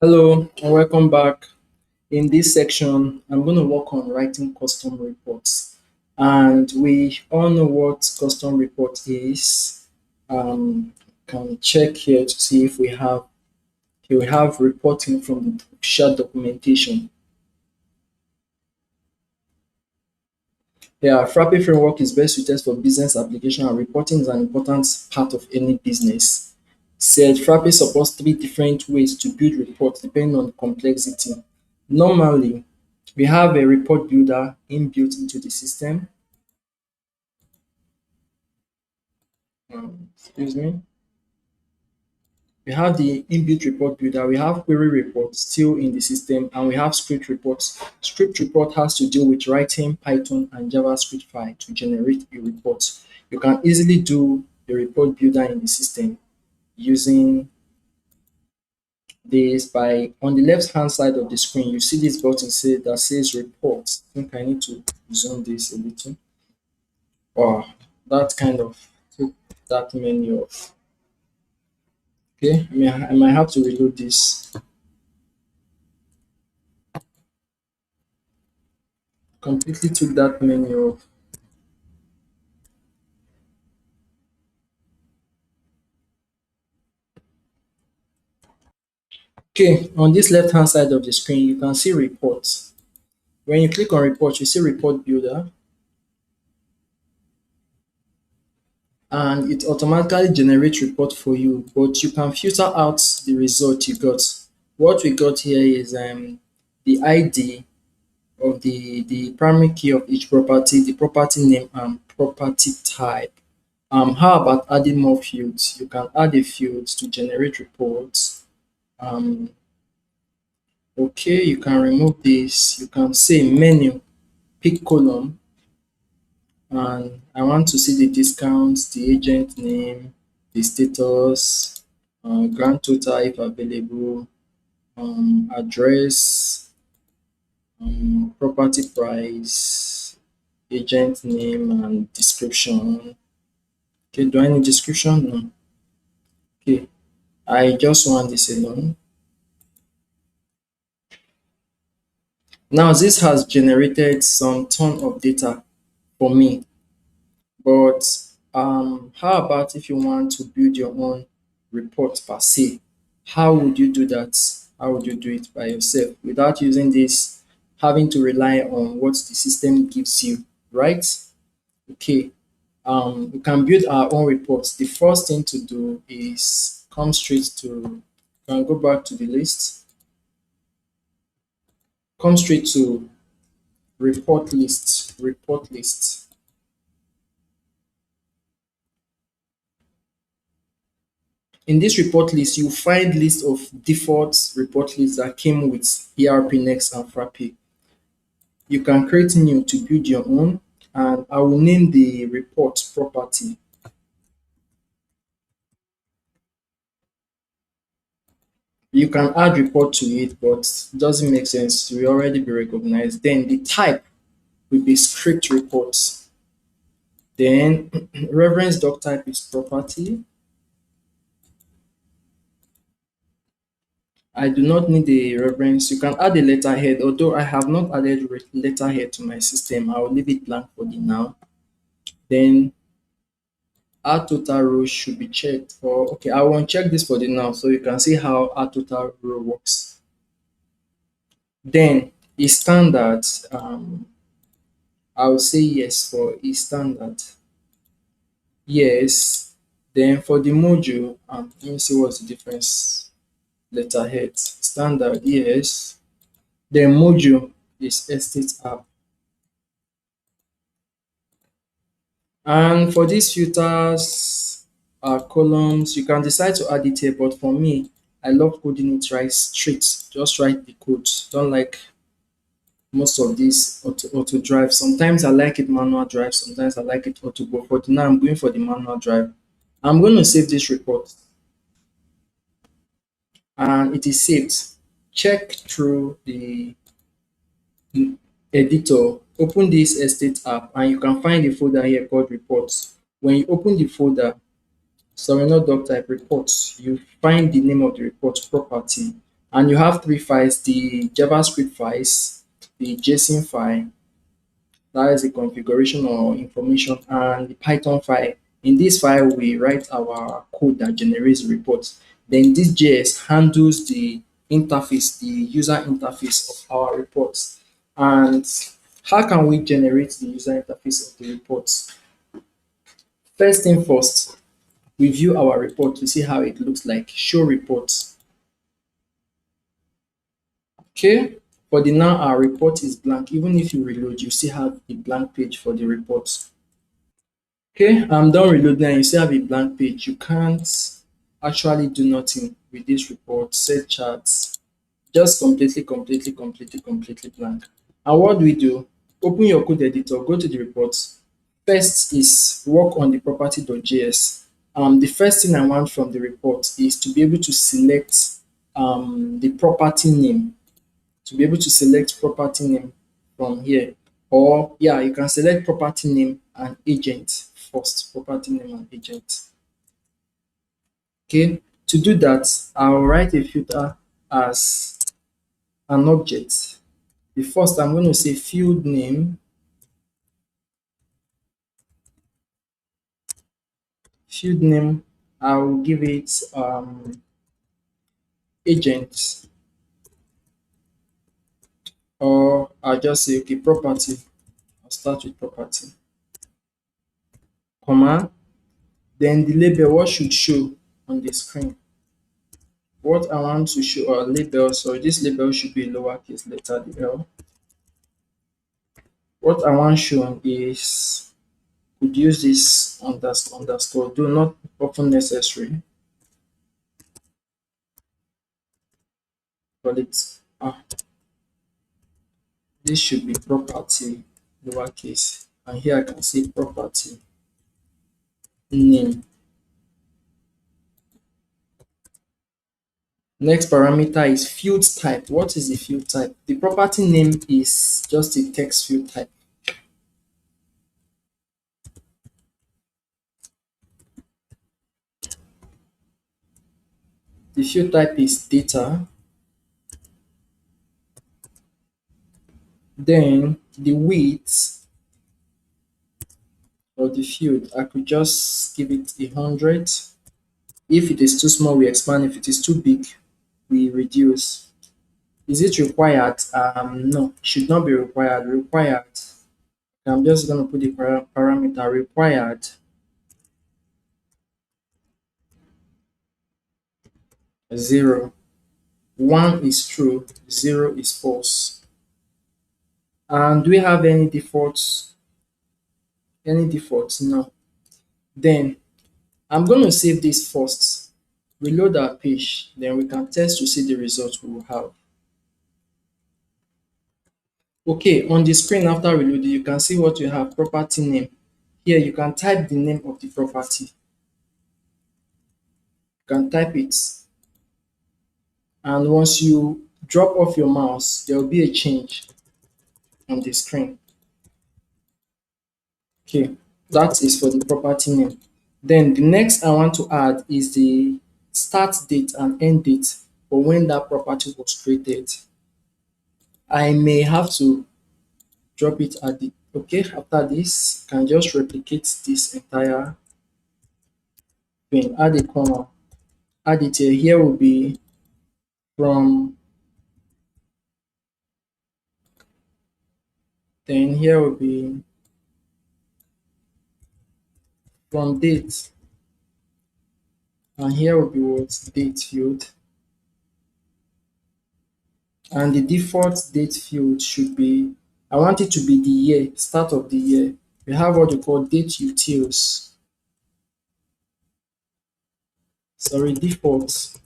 Hello and welcome back. In this section, I'm going to work on writing custom reports. And we all know what custom report is. Can check here to see if we have reporting from the official documentation. Yeah, Frappe framework is best suited for business application and reporting is an important part of any business. Said Frappe supports three different ways to build reports depending on complexity. Normally, we have a report builder inbuilt into the system. Excuse me. We have the inbuilt report builder, we have query report still in the system, and we have script reports. Script report has to deal with writing Python and JavaScript file to generate a report. You can easily do the report builder in the system using this by on the left hand side of the screen. You see this button that says report. I think I need to zoom this a little. Wow, that kind of took that menu off. Okay, I might have to reload this. Completely took that menu off. Okay, on this left hand side of the screen, you can see reports. When you click on report, you see report builder and it automatically generates report for you, but you can filter out the result you got. What we got here is the ID of the primary key of each property, the property name and property type. How about adding more fields? You can add a field to generate reports. Um, okay, you can remove this. You can say menu, pick column, and I want to see the discounts, the agent name, the status, grand total if available, address, property price, agent name, and description. Okay, do I need description? No. Okay, I just want this alone. Now, this has generated some ton of data for me, but how about if you want to build your own report per se? How would you do that? How would you do it by yourself without using this, having to rely on what the system gives you, right? Okay, we can build our own reports. The first thing to do is come straight to, can go back to the list, come straight to report list. In this report list, you find list of default report lists that came with ERP Next and Frappe. You can create new to build your own, and I will name the report property. You can add report to it, but it doesn't make sense. We already be recognized. Then the type will be script reports. Then reference doc type is property. I do not need a reference. You can add a letterhead, although I have not added letterhead to my system. I will leave it blank for the now. Then add total rows should be checked for, okay, I will check this for the now so you can see how add total row works. Then is standard, I will say yes for is standard. Yes. Then for the module, let me see what's the difference. Letterhead standard, yes. Then module is estate app. And for these filters, columns, you can decide to add it here, but for me, I love coding it right straight. Just write the code. Don't like most of these auto drive. Sometimes I like it manual drive, sometimes I like it auto, but for now I'm going for the manual drive. I'm going to save this report and it is saved. Check through the editor, open this estate app, and you can find a folder here called reports. When you open the folder, sorry, not doc type reports, you find the name of the report property. And you have three files: the JavaScript files, the JSON file, that is the configuration or information, and the Python file. In this file, we write our code that generates reports. Then this JS handles the interface, the user interface of our reports. And how can we generate the user interface of the reports? First thing first, we view our report to see how it looks like. Show reports. Okay. For the now, our report is blank. Even if you reload, you still have a blank page for the report. Okay, I'm done reloading and you still have a blank page. You can't actually do nothing with this report, set charts, just completely blank. And what do we do? Open your code editor, go to the report. First is work on the property.js. The first thing I want from the report is to be able to select the property name, to be able to select property name from here. Or yeah, you can select property name and agent first, property name and agent. Okay, to do that, I'll write a filter as an object. The first, I'm going to say field name, field name, I'll give it agent, or I'll just say, okay, property. I'll start with property, comma, then the label, what should show on the screen. What I want to show a label, so this label should be lowercase letter the L. What I want shown is, could use this underscore, though not often necessary, but it's this should be property lowercase, and here I can say property name. Next parameter is field type. What is the field type? The property name is just a text field type. The field type is data. Then the width of the field, I could just give it 100. If it is too small, we expand. If it is too big, we reduce. Is it required? No, it should not be required. Required. I'm just going to put the parameter required 0. 1 is true, 0 is false. And do we have any defaults? Any defaults? No. Then I'm going to save this first, reload our page, then we can test to see the results we will have. Okay, on the screen after reloading, you can see what you have, property name. Here you can type the name of the property. You can type it. And once you drop off your mouse, there will be a change on the screen. Okay, that is for the property name. Then the next I want to add is the start date and end date for when that property was created. I may have to drop it at the, okay, after this, can just replicate this entire thing, add a comma, add it here. Here will be from, then here will be from date, and here will be what date field, and the default date field should be, I want it to be the year, start of the year. We have what we call date utils. Sorry, default.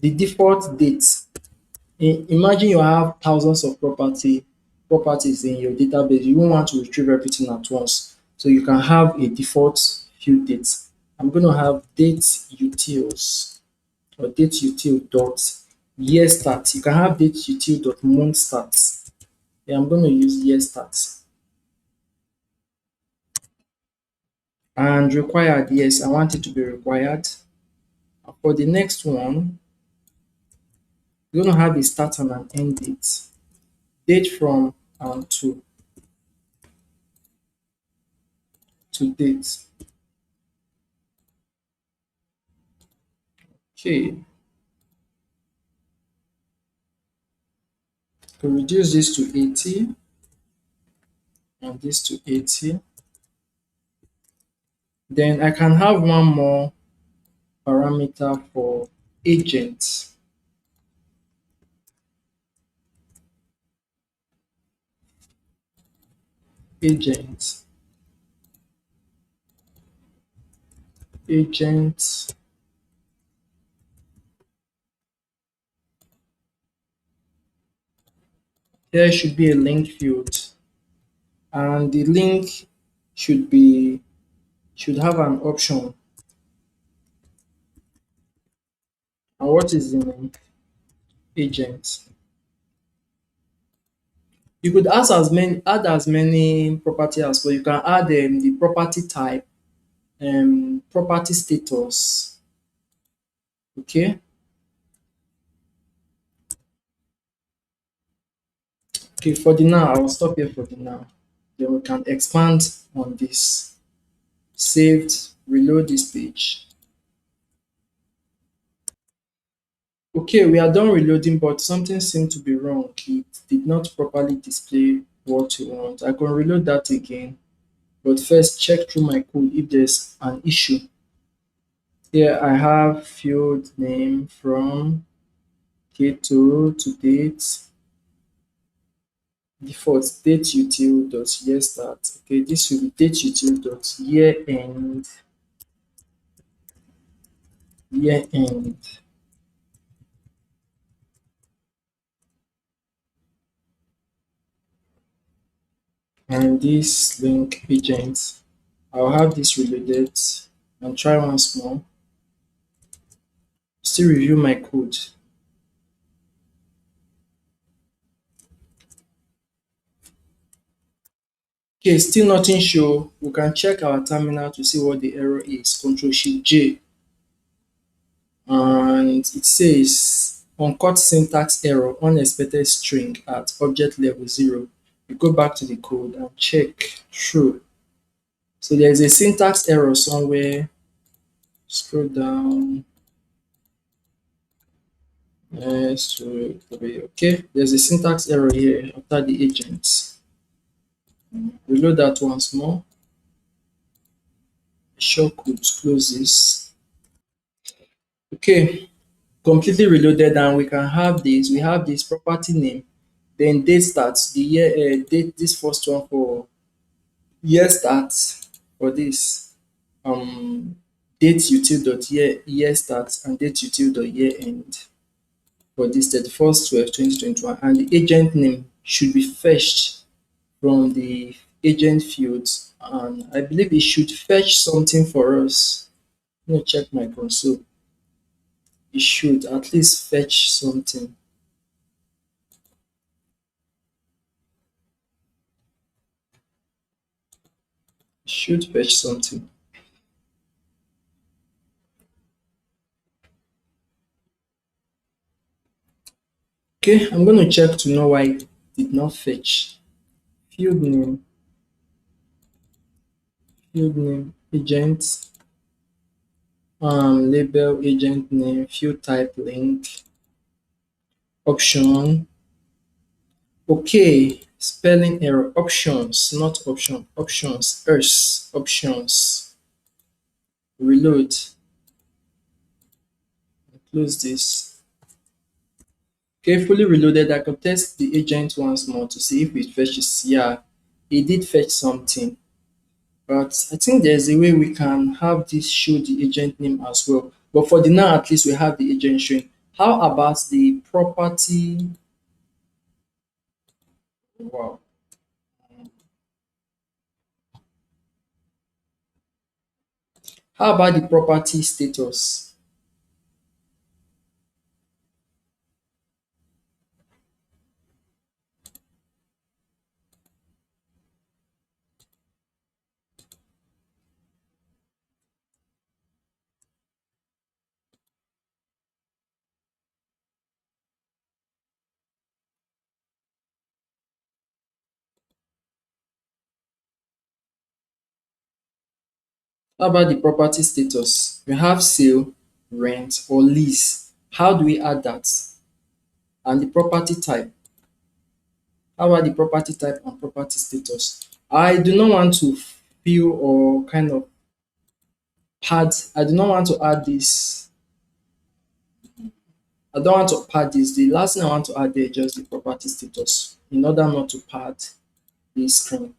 The default date. Imagine you have thousands of properties in your database. You won't want to retrieve everything at once. So you can have a default field date. I'm going to have date utils, or date util dot year start. You can have date util dot month start. Yeah, I'm going to use year start. And required, yes, I want it to be required. For the next one, We're going to have a start and an end date. Date from and to date. Okay, we reduce this to 80 and this to 80. Then I can have one more parameter for agent. Agent. Agent. There should be a link field, and the link should be should have an option. And what is the name? Agent. You could add as many property as well. You can add the property type, property status. Okay. Okay. For the now, I will stop here for the now. Then we can expand on this. Saved. Reload this page. Okay, we are done reloading, but something seemed to be wrong. It did not properly display what we want. I can reload that again, but first check through my code if there's an issue. Here I have field name from K2 to date, default date util dot year start. Okay, this will be date util dot year end. And this link agent, I'll have this reloaded and try once more. Still review my code. Okay, still nothing show. We can check our terminal to see what the error is. Control Shift J. And it says uncut syntax error, unexpected string at object level 0. We go back to the code and check true. So there's a syntax error somewhere. Scroll down. Yes, okay. There's a syntax error here after the agent. Reload that once more. Shell could close this. Okay, completely reloaded, and we can have this. We have this property name, then date starts the year, date, this first one for year starts for this, um date util dot year starts and date util dot year end for this 31st 12 2021, and the agent name should be fetched from the agent fields, and I believe it should fetch something for us. Let me check my console. It should at least fetch something. It should fetch something. Okay, I'm going to check to know why it did not fetch. Field name, agent, label, agent name, field type, link, option. Okay, spelling error, options, not option, options, options. Reload, close this. Okay, fully reloaded. I can test the agent once more to see if it fetches. Yeah, it did fetch something. But I think there's a way we can have this show the agent name as well. But for the now, at least we have the agent showing. How about the property? Wow. How about the property status? How about the property status? We have sale, rent, or lease. How do we add that? And the property type. How about the property type and property status? I do not want to fill or kind of pad. I do not want to add this. I don't want to pad this. The last thing I want to add there is just the property status in order not to pad the screen.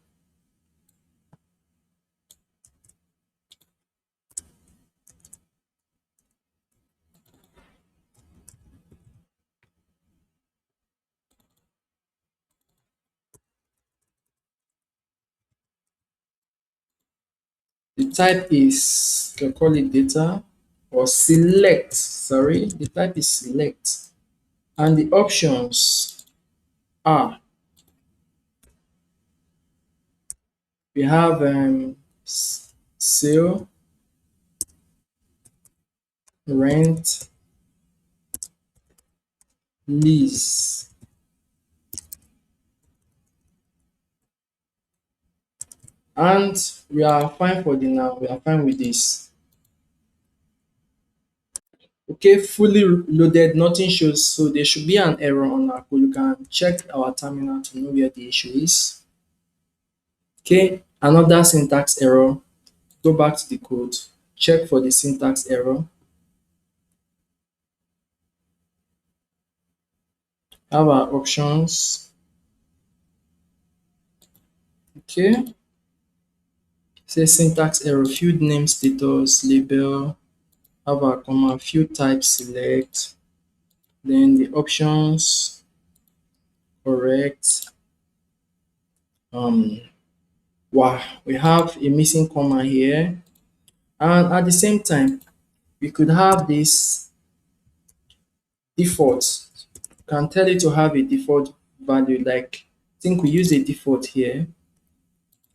The type is, you can call it data or select. Sorry, the type is select. And the options are, we have sale, rent, lease. And we are fine for the now. We are fine with this. Okay, fully loaded, nothing shows. So there should be an error on our code. You can check our terminal to know where the issue is. Okay, another syntax error. Go back to the code, check for the syntax error. Have our options. Okay, say syntax error, field name status, label, have our comma, field type select, then the options correct. Wow, we have a missing comma here, and at the same time we could have this default. Can tell it to have a default value, like I think we use a default here,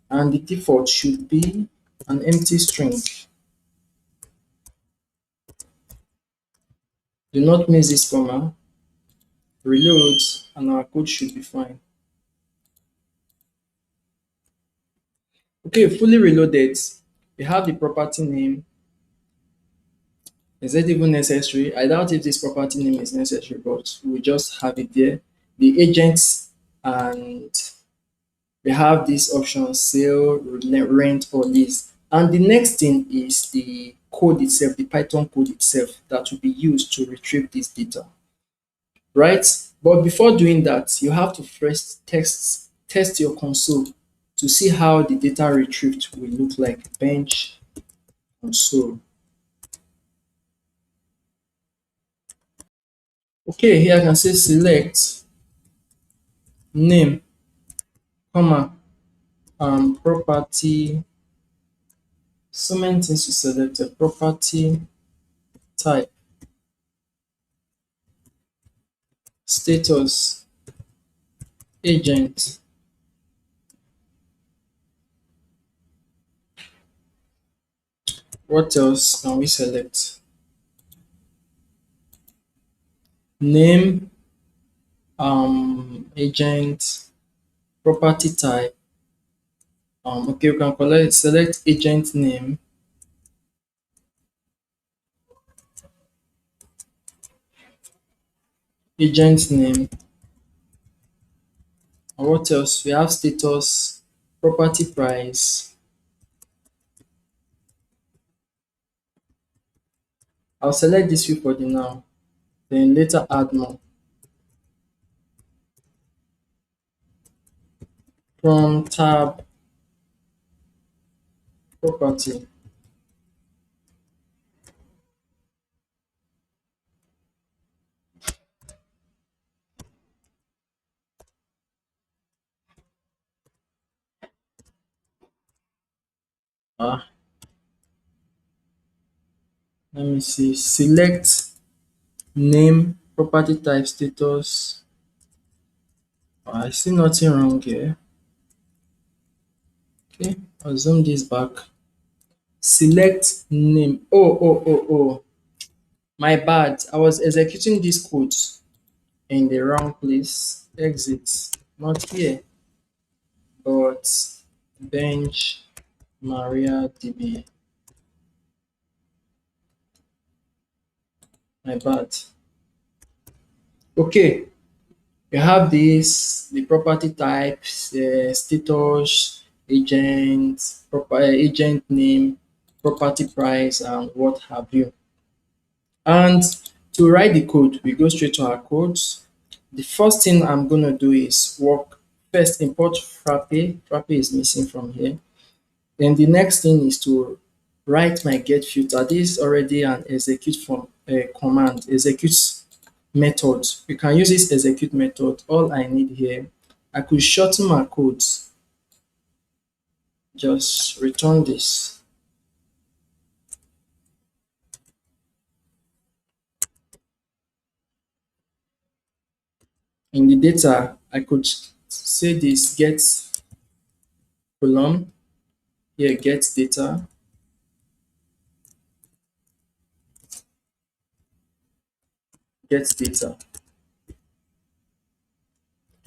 and the default should be an empty string. Do not miss this comma, reload, and our code should be fine. Okay, fully reloaded. We have the property name. Is it even necessary? I doubt if this property name is necessary, but we just have it there. The agents, and we have this option, sale, rent, or lease. And the next thing is the code itself, the Python code itself that will be used to retrieve this data, right? But before doing that, you have to first test your console to see how the data retrieved will look like. Bench console. Okay, here I can say select name, comma, property. So many things to select. A property type, status, agent. What else can we select? Name, agent, property type. Okay, we can select agent name, agent name. And what else? We have status, property price. I'll select this few for the now, then later add more. From tab property. Ah, let me see. Select name, property type, status. I see nothing wrong here. Okay, I'll zoom this back. Select name. Oh. My bad. I was executing this code in the wrong place. Exit. Not here, but bench MariaDB. My bad. Okay, you have this, the property types, status, agent, agent name, property price, and what have you. And to write the code, we go straight to our codes. The first thing I'm gonna do is work first import Frappe. Frappe is missing from here. Then the next thing is to write my get filter. This is already an execute from command, execute method. You can use this execute method. All I need here, I could shorten my codes. Just return this. In the data, I could say this get column, here get data, get data,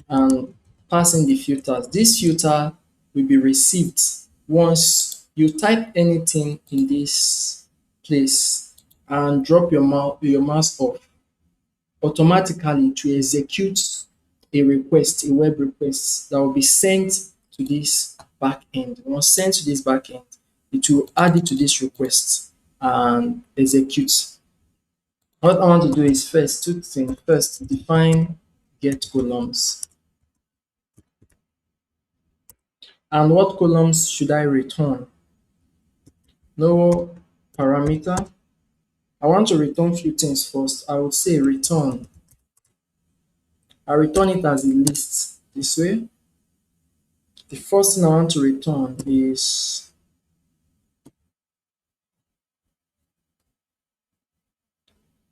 and pass in the filters. This filter will be received once you type anything in this place and drop your mouse off. Automatically to execute a request, a web request that will be sent to this backend. Once sent to this backend, it will add it to this request and execute. What I want to do is first two things. First, define get columns. And what columns should I return? No parameter. I want to return few things first. I would say return. I return it as a list this way. The first thing I want to return is,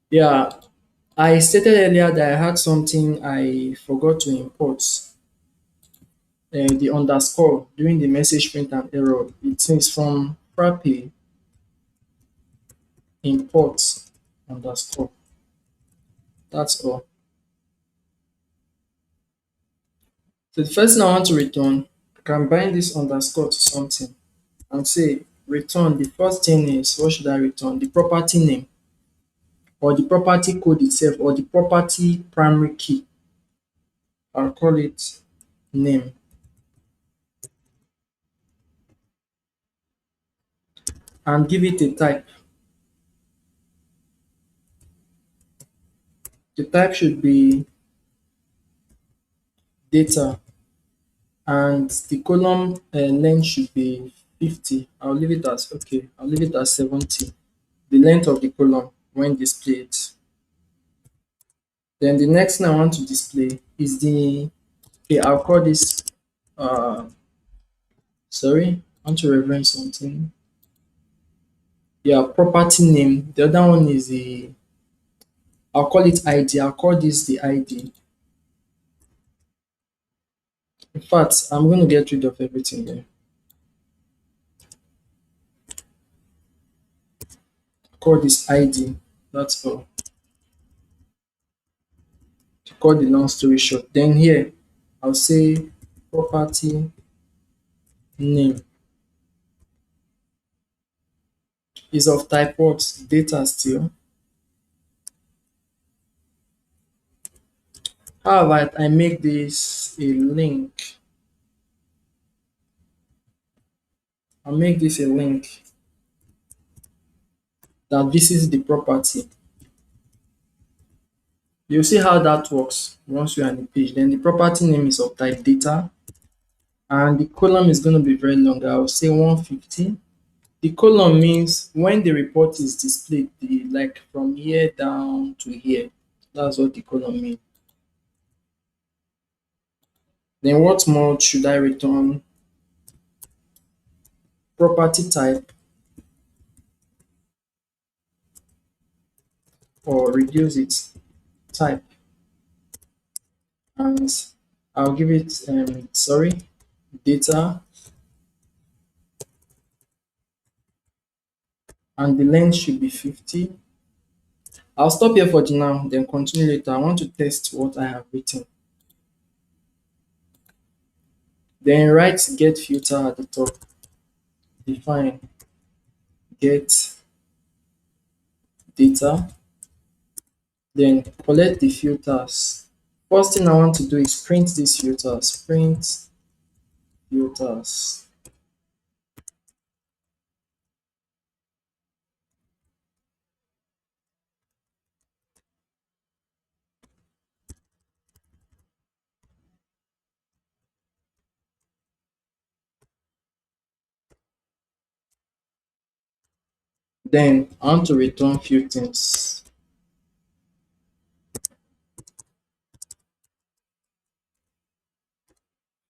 yeah, I stated earlier that I had something I forgot to import, the underscore during the message print and error. It says from Frappe import underscore. That's all. So the first thing I want to return, I can bind this underscore to something and say return. The first thing is, what should I return? The property name or the property code itself or the property primary key. I'll call it name and give it a type. The type should be data and the column length should be 50. I'll leave it as okay. I'll leave it as 70. The length of the column when displayed. Then the next thing I want to display is the, okay, I'll call this uh sorry, I want to reference something. Yeah, property name. The other one is the, I'll call it ID. I'll call this the ID. In fact, I'm going to get rid of everything here. Call this ID. That's all. To cut the long story short. Then here, I'll say property name is of type what? Data still. How about I make this a link? I'll make this a link that visits the property. You'll see how that works once you're on the page. Then the property name is of type data and the column is going to be very long. I'll say 150. The column means when the report is displayed, the like from here down to here. That's what the column means. Then what more should I return? Property type or reduce it type, and I'll give it sorry, data, and the length should be 50. I'll stop here for the now, then continue later. I want to test what I have written. Then write get filter at the top. Define get data Then collect the filters. First thing I want to do is print these filters. Print filters. Then I want to return few things.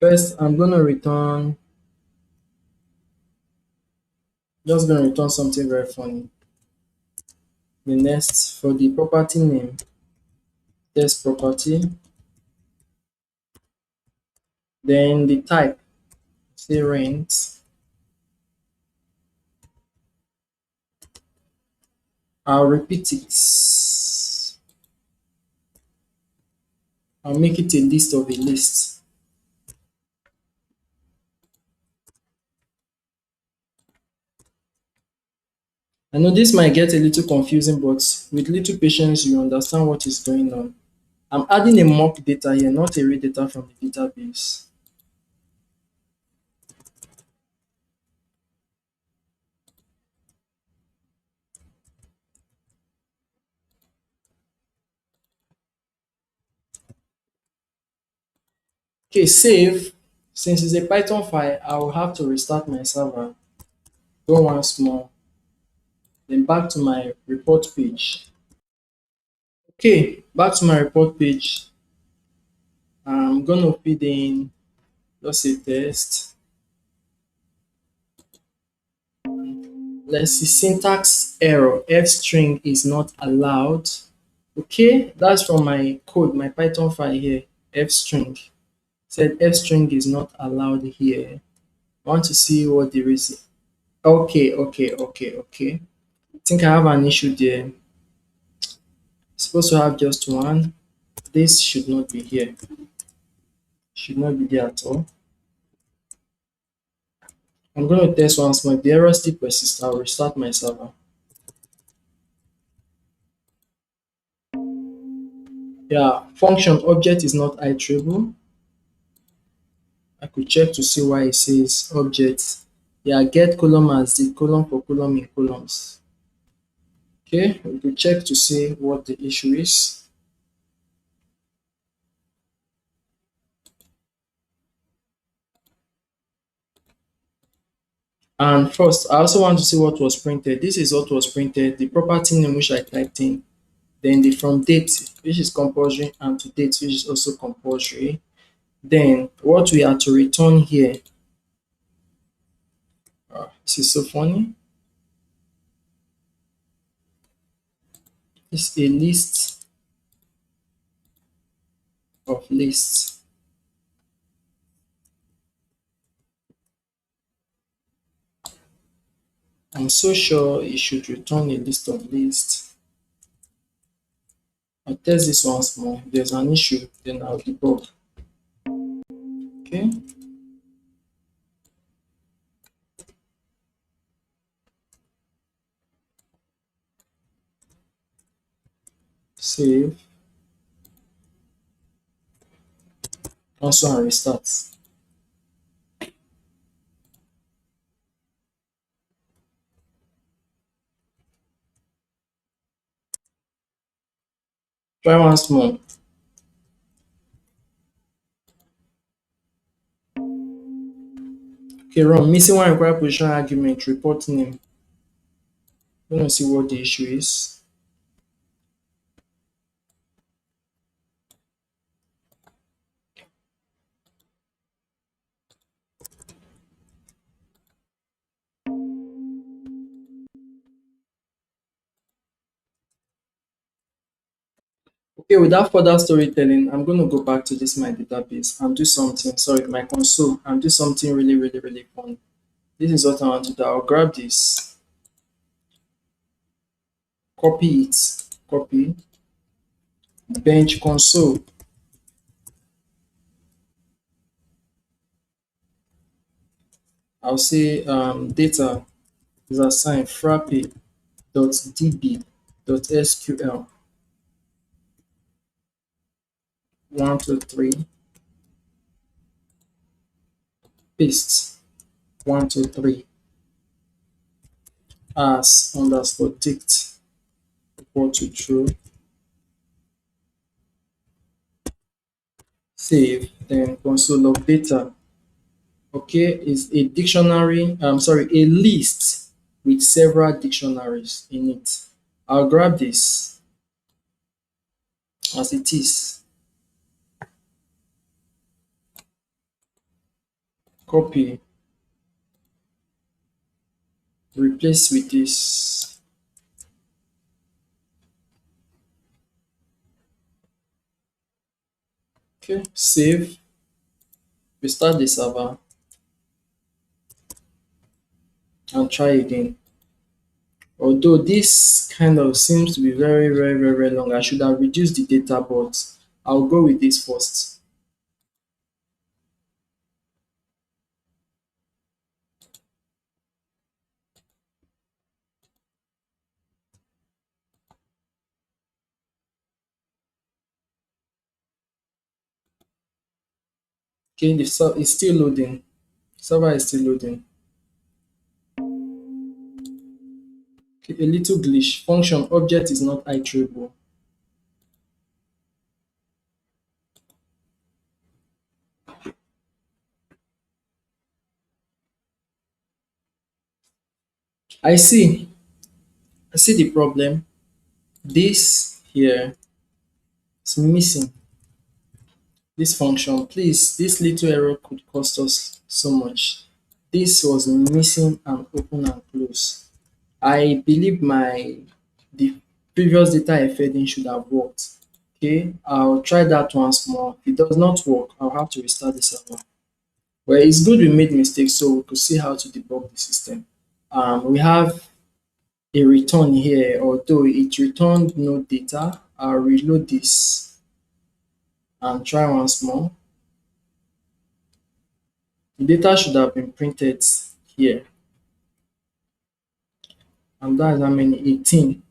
First, I'm gonna return just gonna return something very funny. The next for the property name, test property. Then the type, say rent. I'll repeat it. I'll make it a list of a list. I know this might get a little confusing, but with little patience, you understand what is going on. I'm adding a mock data here, not a real data from the database. Okay, save. Since it's a Python file, I will have to restart my server. Go once more, then back to my report page. Okay, back to my report page. I'm gonna feed in just a test. Let's see, syntax error. F string is not allowed. Okay, that's from my code, my Python file here. F string said F string is not allowed here. I want to see what the reason. Okay. I think I have an issue there. Supposed to have just one. This should not be here. Should not be there at all. I'm going to test once more. If the error still persists, I'll restart my server. Yeah, function object is not iterable. I could check to see why it says object. Yeah, get column as the column for column in columns. Okay, we could check to see what the issue is. And first, I also want to see what was printed. This is what was printed, the property name which I typed in, then the from date, which is compulsory, and to date, which is also compulsory. Then what we are to return here, this is so funny, is a list of lists. I'm so sure it should return a list of lists. I'll test this once more. If there's an issue, then I'll debug. Okay, save, cancel and restart. Try once more. Okay, run missing one required position argument, report name. I'm gonna see what the issue is. Okay, without further storytelling, I'm going to go back to this my database and do something, sorry, my console, and do something really fun. This is what I want to do. I'll grab this, copy it, copy, bench console. I'll say data is assigned frappe.db.sql. One, two, three, paste. One, two, three, as underscore dict equal to true. Save. Then console log data. Okay, is a dictionary, sorry, a list with several dictionaries in it. I'll grab this as it is, copy, replace with this. Okay, save, restart the server and try again. Although this kind of seems to be very, very, very, very long, I should have reduced the data, but I'll go with this first. Okay, it's still loading. Server is still loading. Okay, a little glitch. Function object is not iterable. I see. I see the problem. This here is missing. This function, please, this little error could cost us so much. This was missing an open and close. I believe the previous data I fed in should have worked. Okay, I'll try that once more. If it does not work, I'll have to restart the server. Well, it's good we made mistakes so we could see how to debug the system. We have a return here, although it returned no data. I'll reload this and try once more. The data should have been printed here, and that's how many? 18.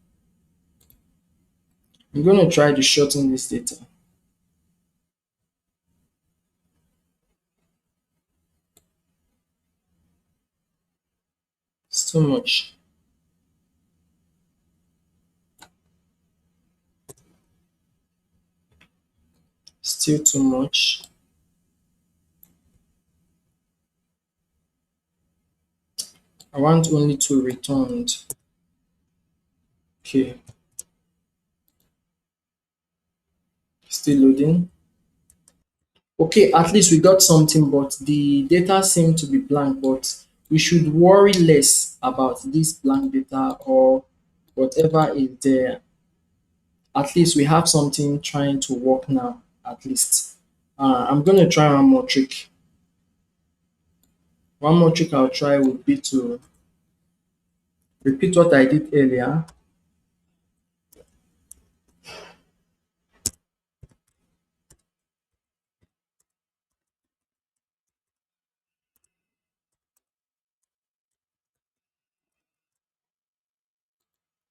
I'm going to try to shorten this data. It's too much. Still too much. I want only two returned. Okay, still loading. Okay, at least we got something, but the data seemed to be blank. But we should worry less about this blank data or whatever is there. At least we have something trying to work now, at least. I'm going to try one more trick. One more trick I'll try would be to repeat what I did earlier.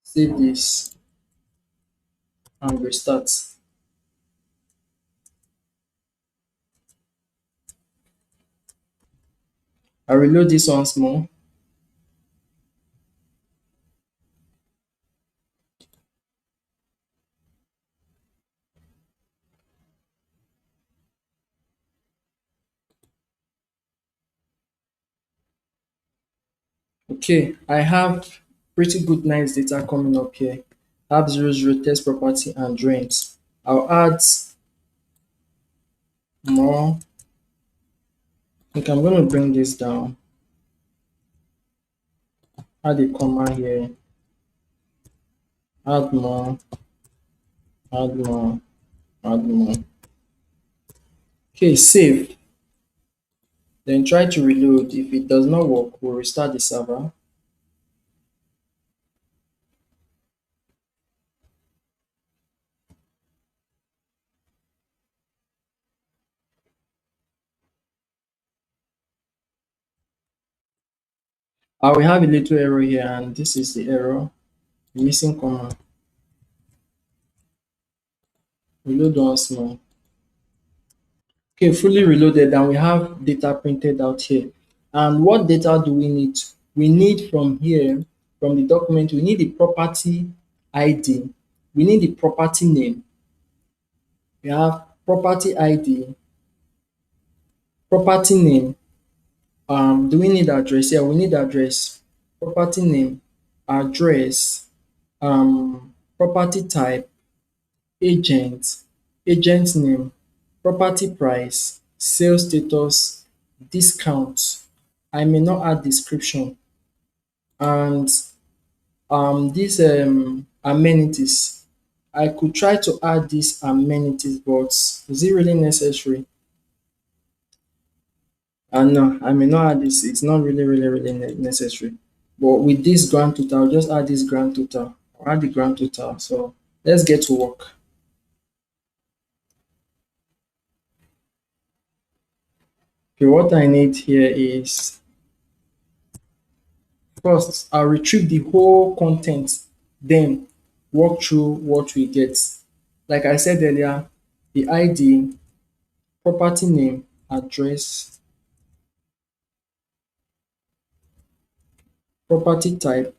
Save this and restart. I reload this once more. Okay, I have pretty good nice data coming up here. App 00 test property and drains. I'll add more. Okay, I'm going to bring this down. Add a comma here. Add more. Add more. Add more. Okay, save. Then try to reload. If it does not work, we'll restart the server. I will have a little error here, and this is the error. Missing comma. Reload once more. Okay, fully reloaded, and we have data printed out here. And what data do we need? We need from here, from the document, we need the property ID, we need the property name, we have property ID, property name. Do we need address? Yeah, we need address, property name, address, property type, agent, agent name, property price, sales status, discount. I may not add description, and dis amenities. I could try to add dis amenities, but is it really necessary? And no, I may not add dis, it's not really necessary. But with dis grand total, I'll just add dis grand total. I'll add the grand total. So let's get to work. Okay, what I need here is, first, I'll retrieve the whole content, then walk through what we get. Like I said earlier, the ID, property name, address, property type,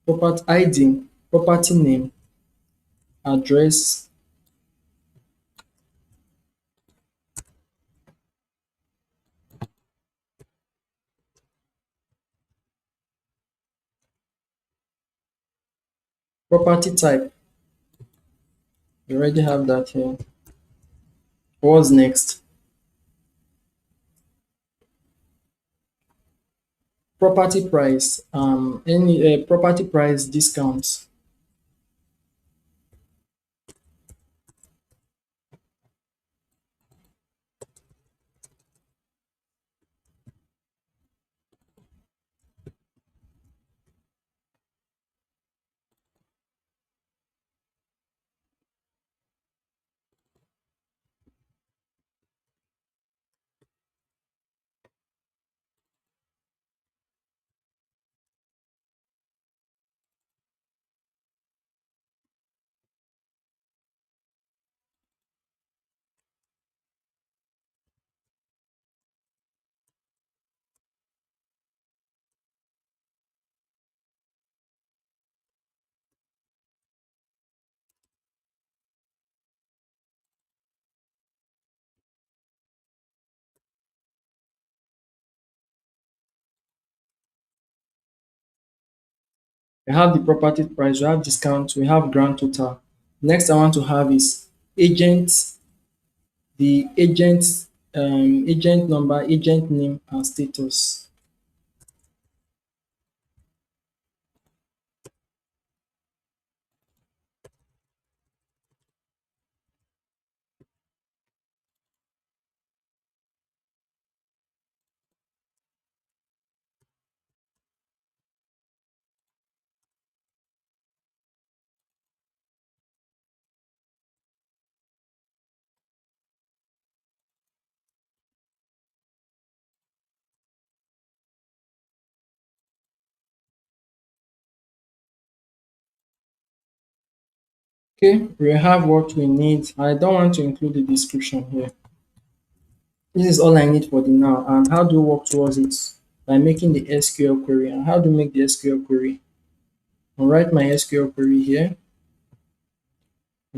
property ID, property name, address, property type. We already have that here. What's next? Property price. Any property price discounts. We have the property price, we have discount, we have grand total. Next I want to have is agent, the agent number, agent name and status. Okay, we have what we need. I don't want to include the description here. This is all I need for the now. And how do we work towards it? By making the SQL query. And how do we make the SQL query? I'll write my SQL query here.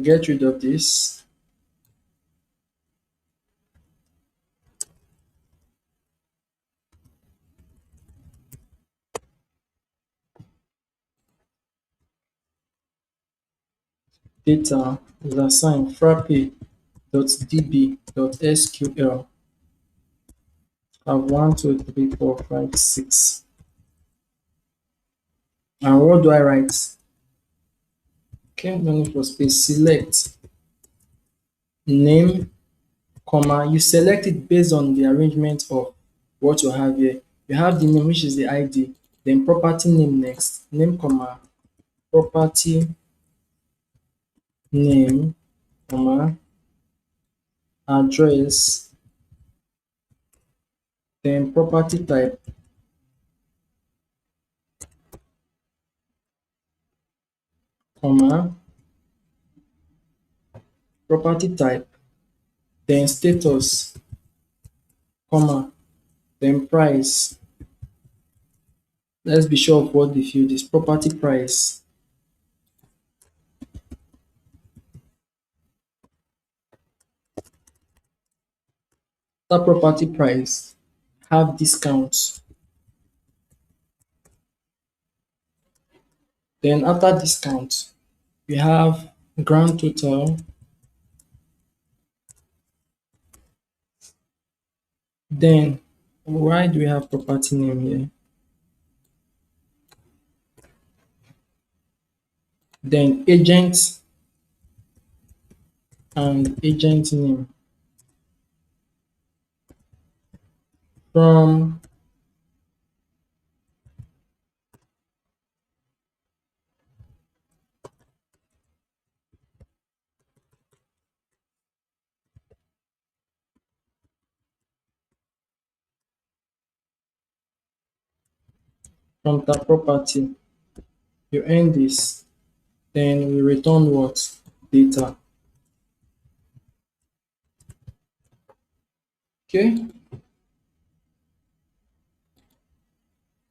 Get rid of this. Data is assigned frappe.db.sql. Have 1, 2, 3, 4, 5, 6. And what do I write? Okay, no need for space. Select name, comma. You select it based on the arrangement of what you have here. You have the name, which is the ID, then property name next. Name, comma, property name, comma, address, then property type, comma, property type, then status, comma, then price. Let's be sure of what the field is. Property price. That property price have discounts. Then after discount, we have grand total. Then why do we have property name here? Then agent and agent name. From that property, you end this. Then we return what? Data. Okay,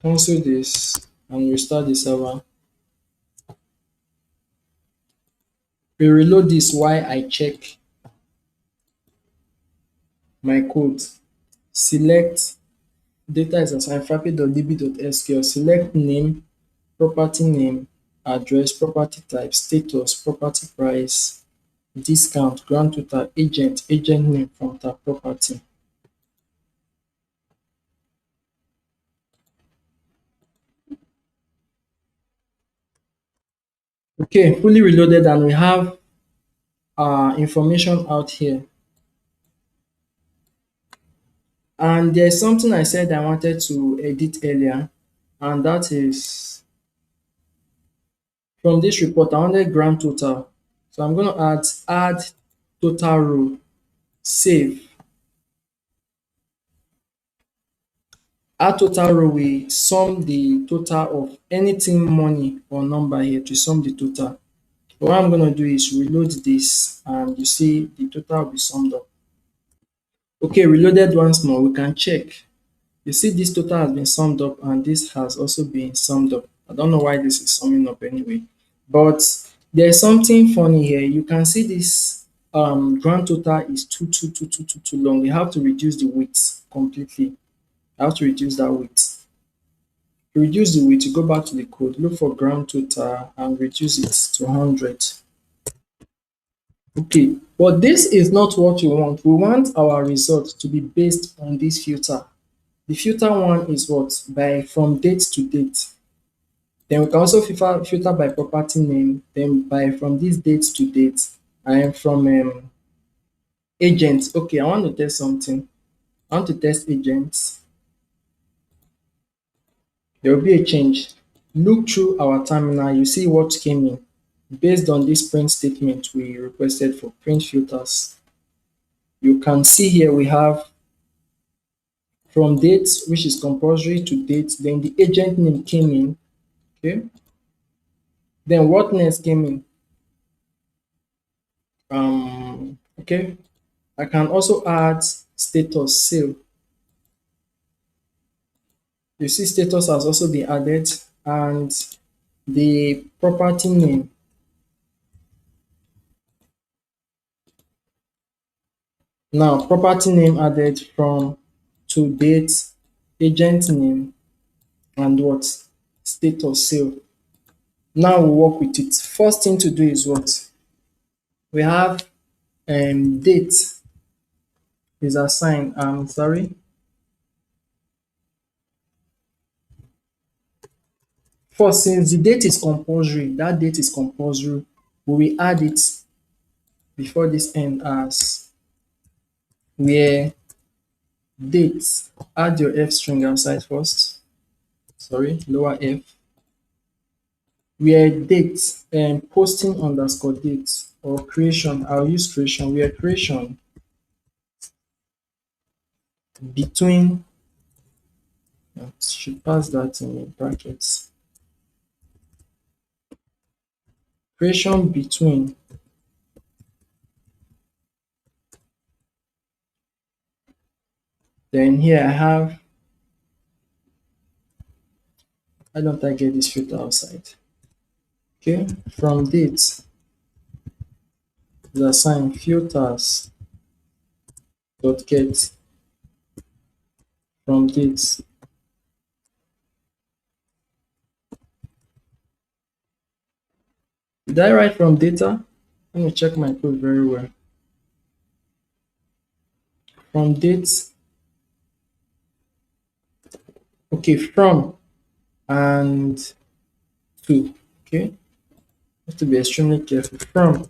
cancel this and restart the server. We reload this while I check my code. Select data is assigned frappy.db.sql. Select name, property name, address, property type, status, property price, discount, grand total, agent, agent name from that property. Okay, fully reloaded, and we have information out here. And there's something I said I wanted to edit earlier, and that is from this report, I wanted grand total. So I'm going to add total row, save. Add total row, we sum the total of anything money or number here to sum the total. But what I'm going to do is reload this, and you see the total will be summed up. Okay, reloaded once more, we can check. You see this total has been summed up, and this has also been summed up. I don't know why this is summing up anyway. But there's something funny here. You can see this grand total is too long. You have to reduce the width completely. You have to reduce that width. To reduce the width, you go back to the code, look for grand total and reduce it to 100. Okay, but this is not what we want. We want our result to be based on this filter. The filter one is what? By from date to date. Then we can also filter by property name, then by from this date to date, and from agent. Okay, I want to test something. I want to test agents. There will be a change. Look through our terminal, you see what came in. Based on this print statement we requested for print filters, you can see here we have from date, which is compulsory, to date, then the agent name came in. Okay, then what next came in? Okay, I can also add status sale. You see status has also been added, and the property name. Now property name added from to date, agent name, and what? Status sale. Now we work with it. First thing to do is what? We have date is assigned. Sorry. First, since the date is compulsory, that date is compulsory, we will add it before this end as where date. Add your f string outside first. Sorry, lower f. Where date and posting underscore date or creation. I'll use creation. Where creation between. Should pass that in brackets. Creation between Then here I have, why don't I get this filter outside? Okay, from date, the assign filters dot get from date. Did I write from data? Let me check my code very well. From date, okay, from and to. Okay, have to be extremely careful. From,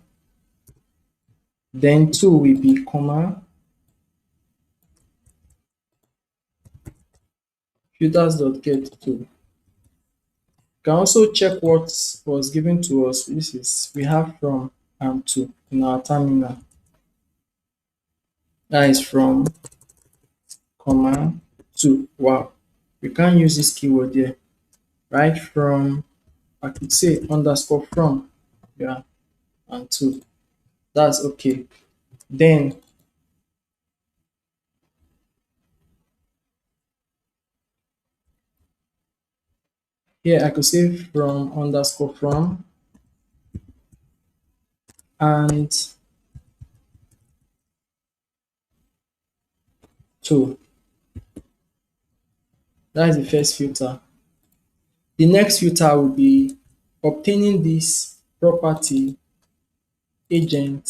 then to will be comma, filters dot get to. Can also check what was given to us. This is, we have from and to in our terminal. That is from, comma, to. Wow, we can't use this keyword here. Right from, I could say underscore from, yeah, and to. That's okay. Then here I could say from underscore from and to. That is the first filter. The next filter will be obtaining this property, agent,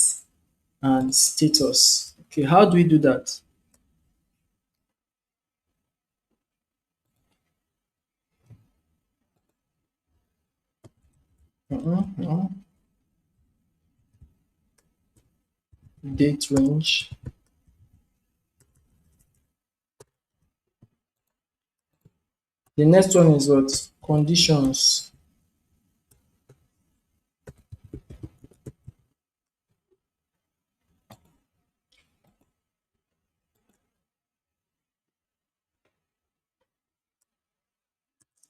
and status. Okay, how do we do that? Uh-uh. Date range. The next one is what? Conditions.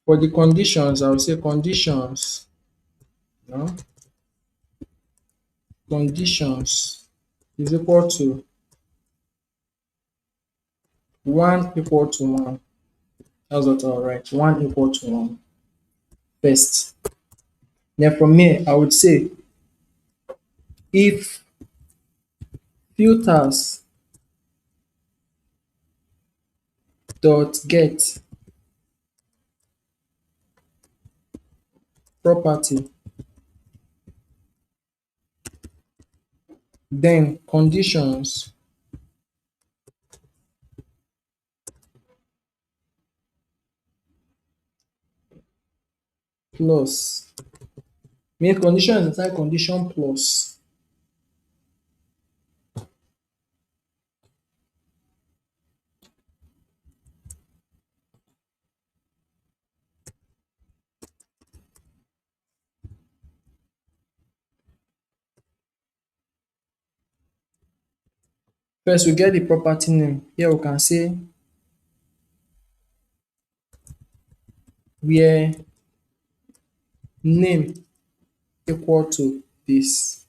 For the conditions, I will say conditions. No? Conditions is equal to 1 equal to 1. That's what I'll write. 1 equal to 1 first. Then from here, I would say if filters dot get property, then conditions plus, mean condition is inside condition plus. First, we get the property name. Here we can say where name equal to this.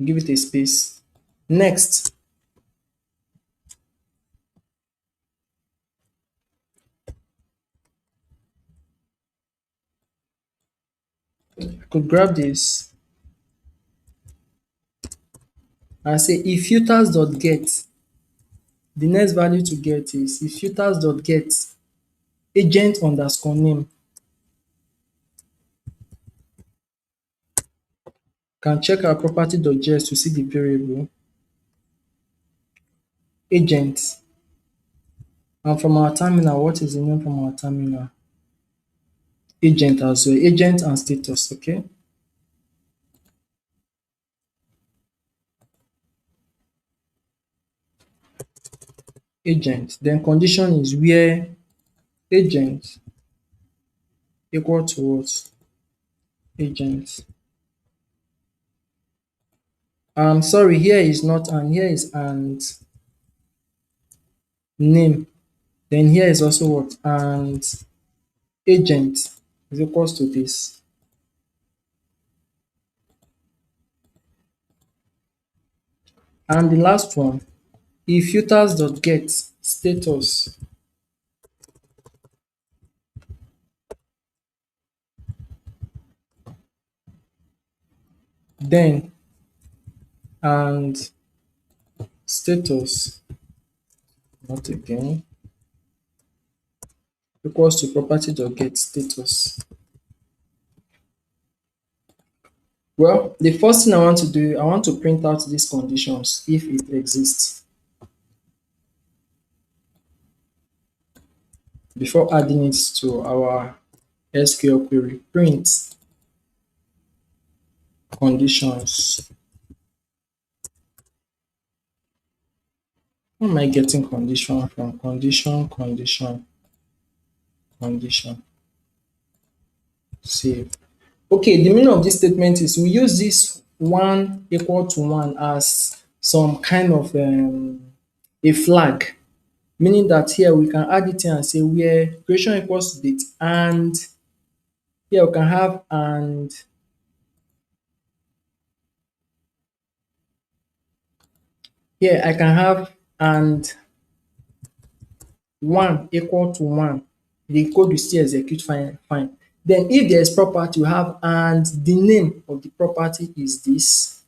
Give it a space. Next, I could grab this and say if filters dot get, the next value to get is if filters dot get agent underscore name. Can check our property.js to see the variable agent. And from our terminal, what is the name from our terminal? Agent as well. Agent and status, okay? Agent. Then condition is where agent equal to what? Agent. Sorry, here is not and here is and name. Then here is also what? And agent is equals to this. And the last one, if filters dot get status, then and status, not again, equals to property dot get status. Well, the first thing I want to do, I want to print out these conditions if it exists before adding it to our SQL query. Print conditions. Where am I getting condition from? Condition, condition, condition. Save. Okay, the meaning of this statement is we use this one equal to one as some kind of a flag, meaning that here we can add it in and say where creation equals to date, and here we can have and here I can have and one equal to one. The code will still execute fine fine. Then if there is property, we have and the name of the property is this.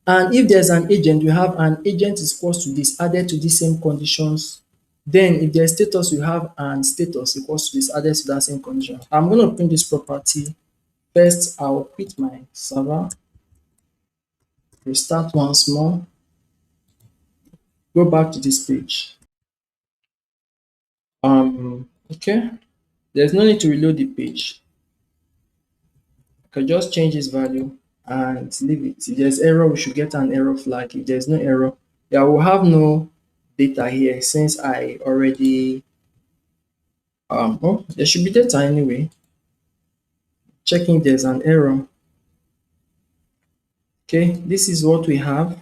And if there's an agent, we have an agent is equals to this added to the same conditions. Then if there's status, we have and status equals to this added to that same condition. I'm going to print this property. First, I'll quit my server, restart once more, go back to this page. Okay, there's no need to reload the page. I can just change this value and leave it. If there's error, we should get an error flag. If there's no error, yeah, we'll have no data here since I already oh, there should be data anyway. Checking if there's an error. Okay, this is what we have.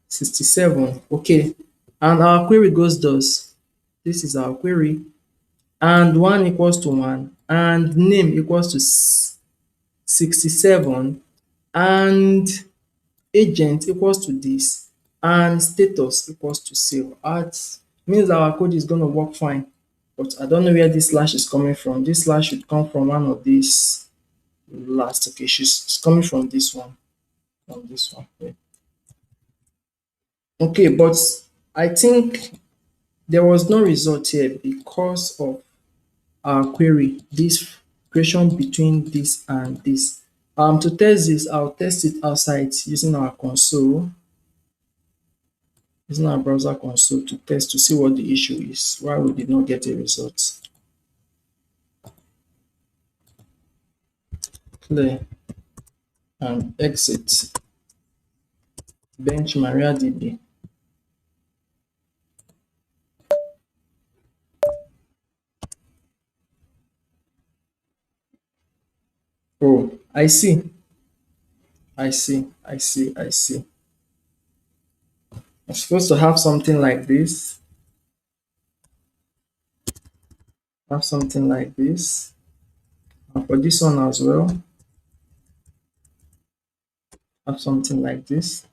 67. Okay, and our query goes thus. This is our query. And one equals to one, and name equals to 67, and agent equals to this, and status equals to save. That means our code is going to work fine. But I don't know where this slash is coming from. This slash should come from one of these last. Okay, it's coming from this one. From this one. Yeah. Okay, but I think there was no result here because of our query, this creation between this and this. To test this, I'll test it outside using our console, using our browser console to test to see what the issue is, why we did not get a result. Clear and exit. Bench MariaDB. Oh, I see. I see. I see. I see. I'm supposed to have something like this. Have something like this. And for this one as well, have something like this.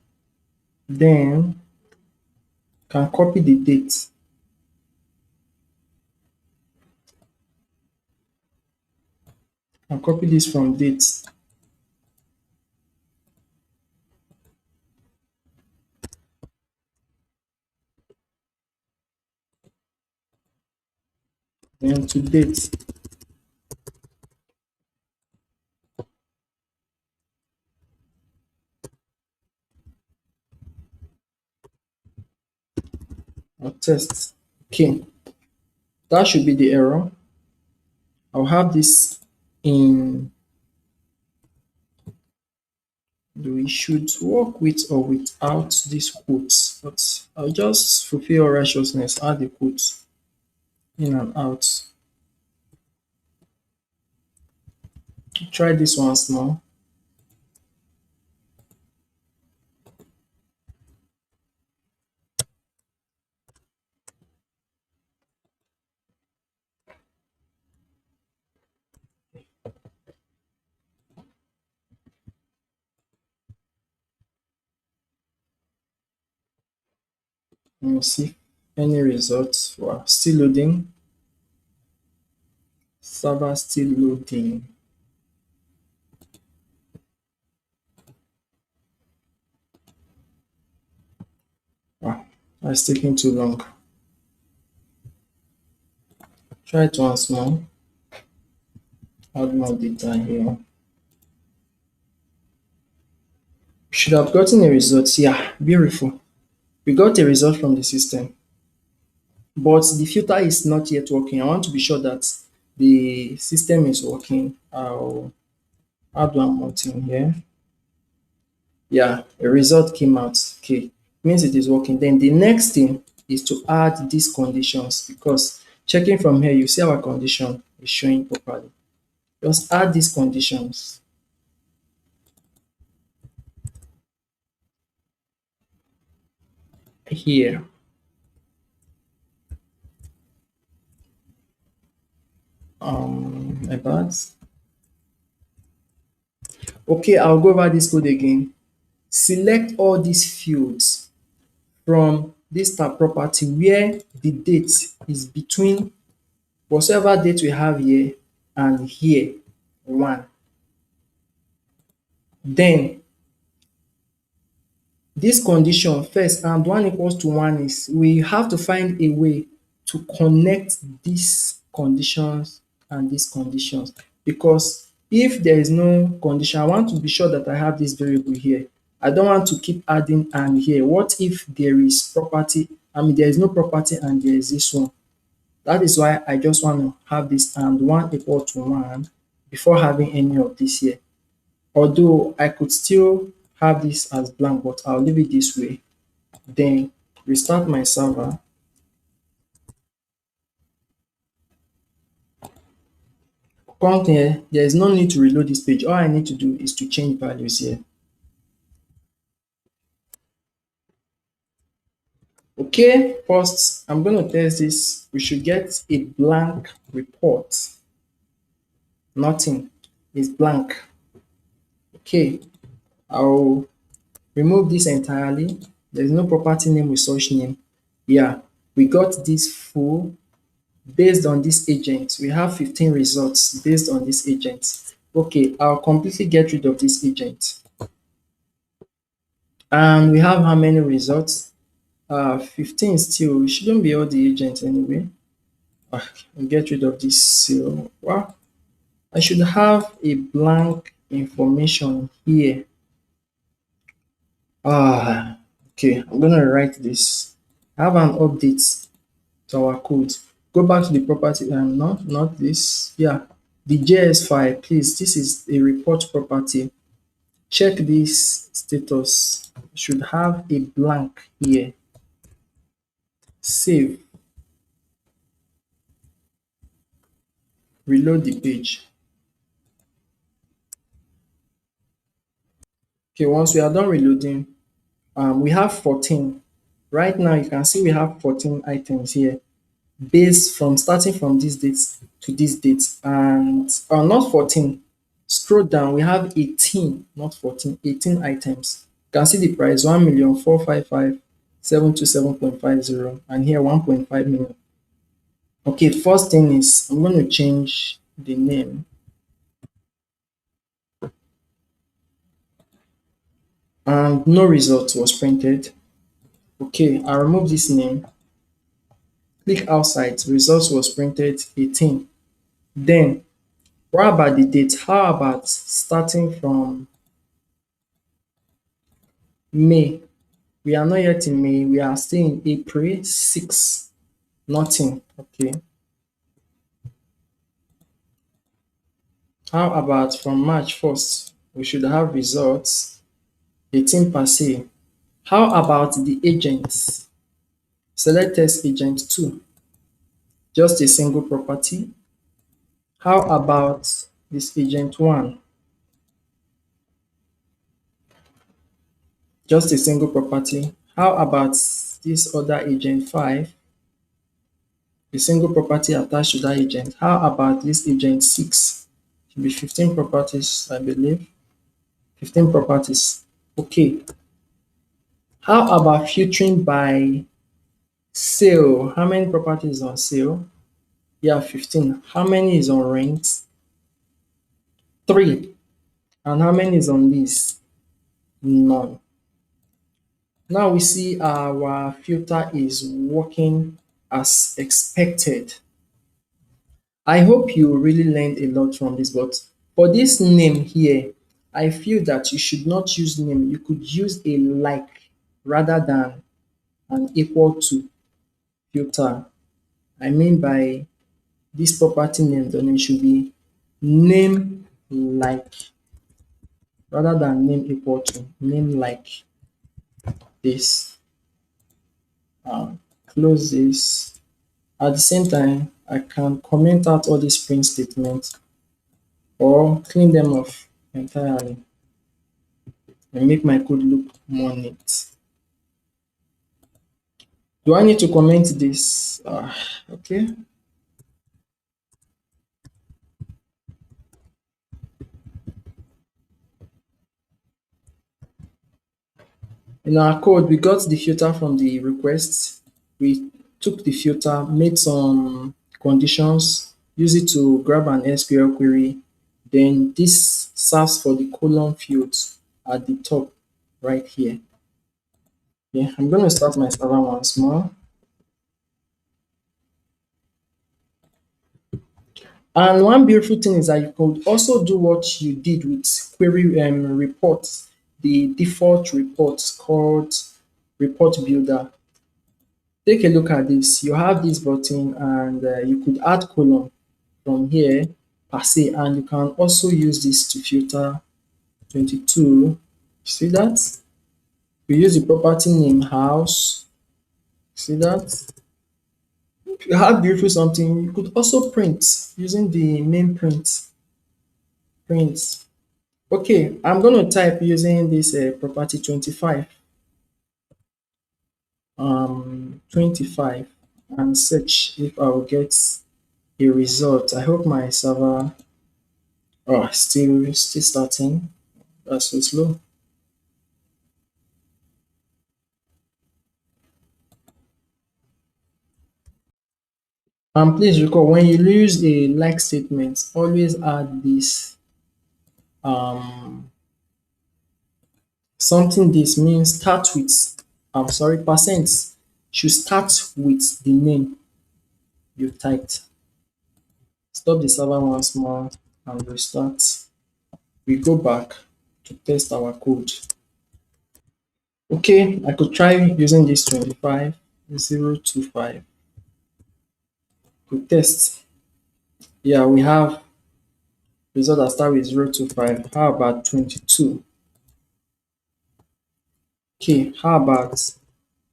Then can copy the date. Can copy this from date. Then to date. Or test. Okay. That should be the error. I'll have this in, we should work with or without these quotes, but I'll just fulfill righteousness, add the quotes in and out. Try this once more. Let me see any results. Wow, still loading. Server still loading. Wow, that's taking too long. Try it once more. Add more data here. Should have gotten a result. Yeah, beautiful. We got a result from the system, but the filter is not yet working. I want to be sure that the system is working. I'll add one more thing here. Yeah, a result came out. Okay, means it is working. Then the next thing is to add these conditions, because checking from here, you see our condition is showing properly. Just add these conditions here. About. Okay, I'll go over this code again. Select all these fields from this tab property where the date is between whatever date we have here and here, 1. Then this condition first, and 1 equals to 1, is we have to find a way to connect these conditions and these conditions, because if there is no condition, I want to be sure that I have this variable here. I don't want to keep adding and here. What if there is property, there is no property and there is this one? That is why I just want to have this and 1 equal to 1 before having any of this here. Although I could still have this as blank, but I'll leave it this way. Then restart my server. Come here, there is no need to reload this page. All I need to do is to change values here. Okay, first I'm going to test this. We should get a blank report. Nothing is blank. Okay, I'll remove this entirely. There's no property name with such name. Yeah, we got this full based on this agent. We have 15 results based on this agent. Okay, I'll completely get rid of this agent. And we have how many results? 15 still. It shouldn't be all the agents anyway. I'll get rid of this seal. Wow. I should have a blank information here. Okay, I'm gonna write this. I have an update to our code. Go back to the property, not this. Yeah, the JS file, please. This is a report property. Check this status. Should have a blank here. Save. Reload the page. Okay, once we are done reloading, we have 14. Right now, you can see we have 14 items here, based from starting from this date to this date, and not 14. Scroll down, we have 18, not 14, 18 items. You can see the price 1,455,727.50, and here 1.5 million. Okay, first thing is I'm going to change the name. And no result was printed. Okay, I'll remove this name. Click outside, results was printed 18. Then, what about the date? How about starting from May? We are not yet in May, we are still in April 6. Nothing. Okay. How about from March 1st? We should have results 18 per se. How about the agents? Select test agent 2. Just a single property. How about this agent 1? Just a single property. How about this other agent 5? A single property attached to that agent. How about this agent 6? Should be 15 properties, I believe. 15 properties. Okay. How about filtering by Sale. How many properties on sale? Yeah, 15. How many is on rent? 3. And how many is on lease? None. Now we see our filter is working as expected. I hope you really learned a lot from this, but for this name here, I feel that you should not use name. You could use a like rather than an equal to filter. I mean by this property name, the name should be name like rather than name equal to name like this. Close this. At the same time, I can comment out all these print statements or clean them off entirely and make my code look more neat. Do I need to comment this? Okay. In our code, we got the filter from the request. We took the filter, made some conditions, use it to grab an SQL query. Then this serves for the column fields at the top right here. Yeah, I'm going to start my server once more. And one beautiful thing is that you could also do what you did with query reports, the default reports called report builder. Take a look at this. You have this button and you could add column from here per se, and you can also use this to filter 22. See that? You use the property name house. See that? If you have beautiful something, you could also print using the main print. Okay, I'm going to type using this property 25, 25 and search if I will get a result. I hope my server still starting. That's so slow. And please recall when you use a like statement, always add this um something this means start with I'm sorry, percent should start with the name you typed. Stop the server once more and restart. We go back to test our code. Okay, I could try using this 25,025. Could test. Yeah, we have result that start with 025. How about 22? Okay, how about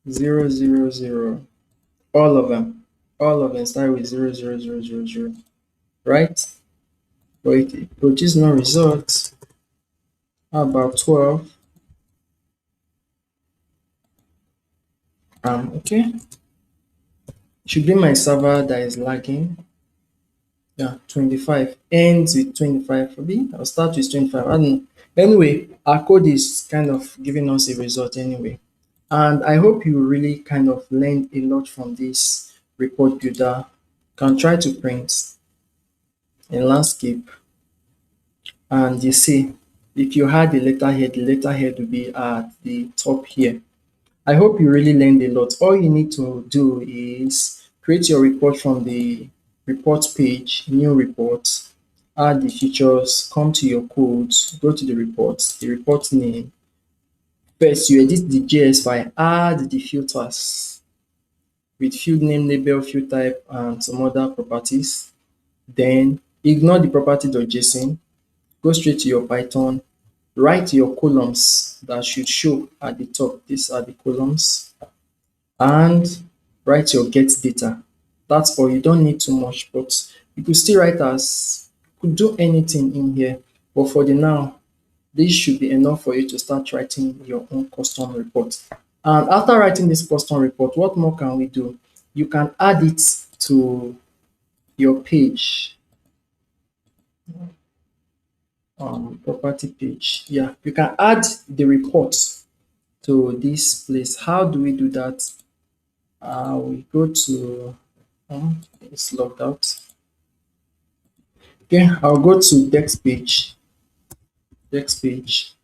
000? All of them. All of them start with 00000, right? But it produces no result. How about 12? Okay. Should be my server that is lagging. Yeah, 25 ends with 25 for me. I'll start with 25. And anyway, our code is kind of giving us a result anyway. And I hope you really kind of learned a lot from this report builder. Can try to print a landscape, and you see if you had the letterhead will be at the top here. I hope you really learned a lot. All you need to do is create your report from the report page, new report, add the features, come to your code, go to the report name. First, you edit the JS file, add the filters with field name, label, field type, and some other properties. Then ignore the property.json, go straight to your Python, write your columns that should show at the top. These are the columns. And write your get data. That's all. You don't need too much, but you could still write as you could do anything in here. But for the now, this should be enough for you to start writing your own custom report. And after writing this custom report, what more can we do? You can add it to your page, property page. Yeah, you can add the report to this place. How do we do that? We go to it's logged out. Okay, I'll go to text page. Text page.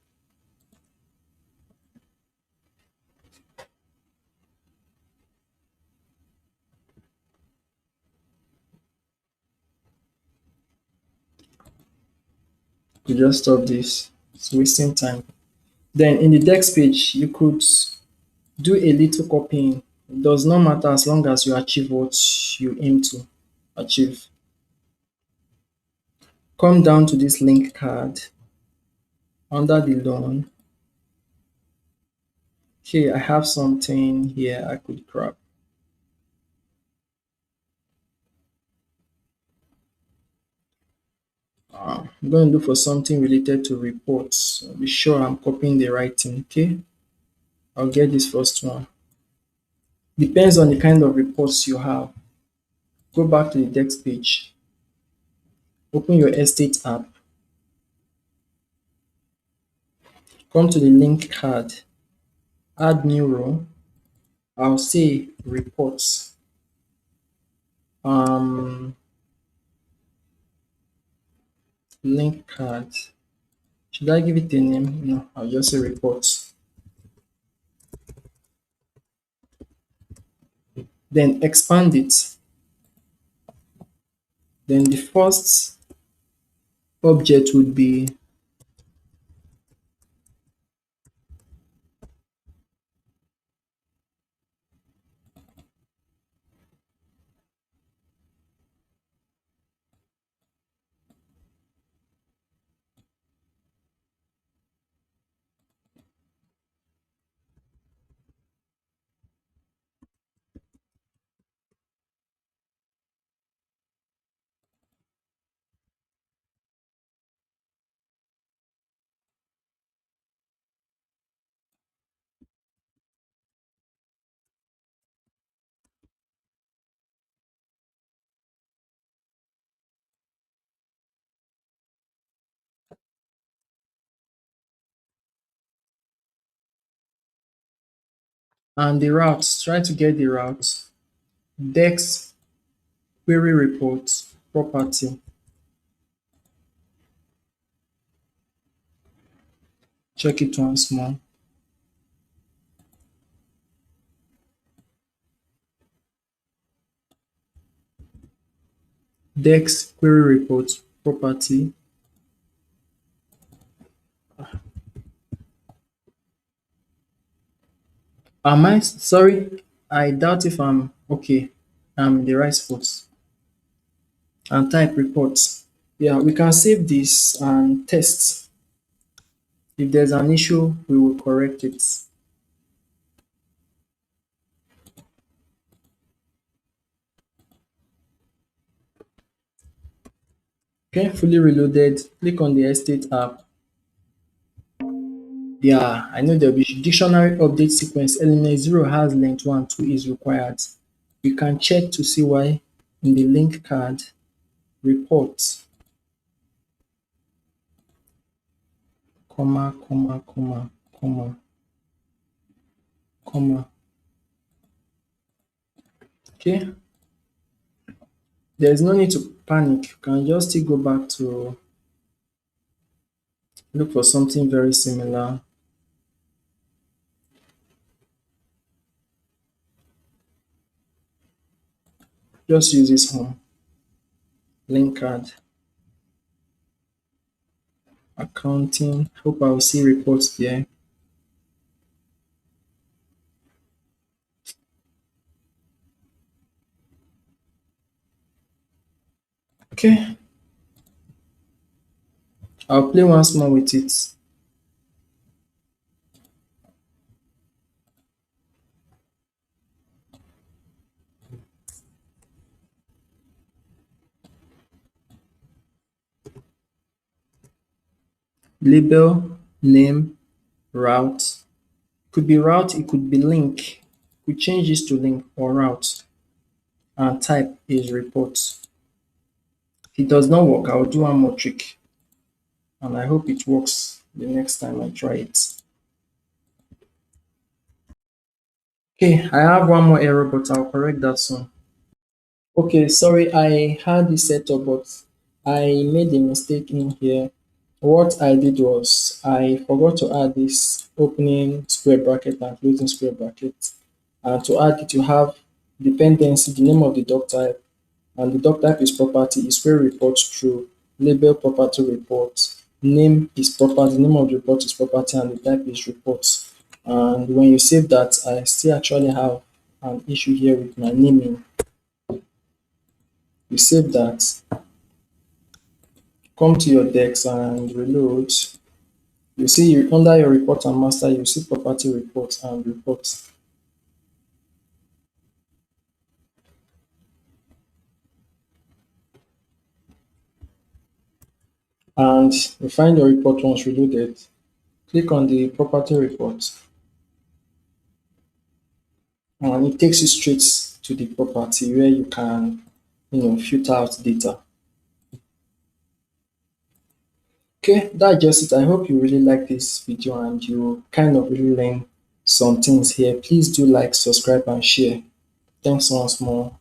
To just stop this. It's wasting time. Then in the text page, you could do a little copying. It does not matter as long as you achieve what you aim to achieve. Come down to this link card under the loan. Okay, I have something here I could grab. I'm going to look for something related to reports. I'll be sure I'm copying the right thing. Okay, I'll get this first one. Depends on the kind of reports you have. Go back to the text page. Open your estate app. Come to the link card. Add new row. I'll say reports. Um, Link card. Should I give it a name? No, I'll just say reports. Then expand it. Then the first object would be and the route. Try to get the route. Dex query report property. Check it once more. Dex query report property. Am I sorry? I doubt if I'm okay. I'm in the right spot. And type reports. Yeah, we can save this and test. If there's an issue, we will correct it. Okay, fully reloaded. Click on the estate app. Yeah, I know there'll be dictionary update sequence. Element 0 has length 1, 2 is required. You can check to see why in the link card report, comma, comma, comma, comma, comma. Okay, there's no need to panic. You can just still go back to look for something very similar. Just use this home link card, accounting. Hope I will see reports there. Okay, I'll play once more with it. Label, name, route. Could be route, it could be link. We change this to link or route and type is report. If it does not work, I'll do one more trick and I hope it works the next time I try it. Okay, I have one more error, but I'll correct that soon. Okay, sorry, I had this set up, but I made a mistake in here. What I did was I forgot to add this opening square bracket and closing square bracket. And to add it, you have dependency, the name of the doc type, and the doc type is property, is where reports true, label property report, name is property, the name of the report is property, and the type is reports. And when you save that, I still actually have an issue here with my naming. You save that, come to your decks and reload. You see under your report and master, you see property report and report. And you find your report once reloaded. Click on the property report and it takes you straight to the property where you can, filter out data. Okay, that's just it. I hope you really like this video and you kind of really learn some things here. Please do like, subscribe, and share. Thanks once more.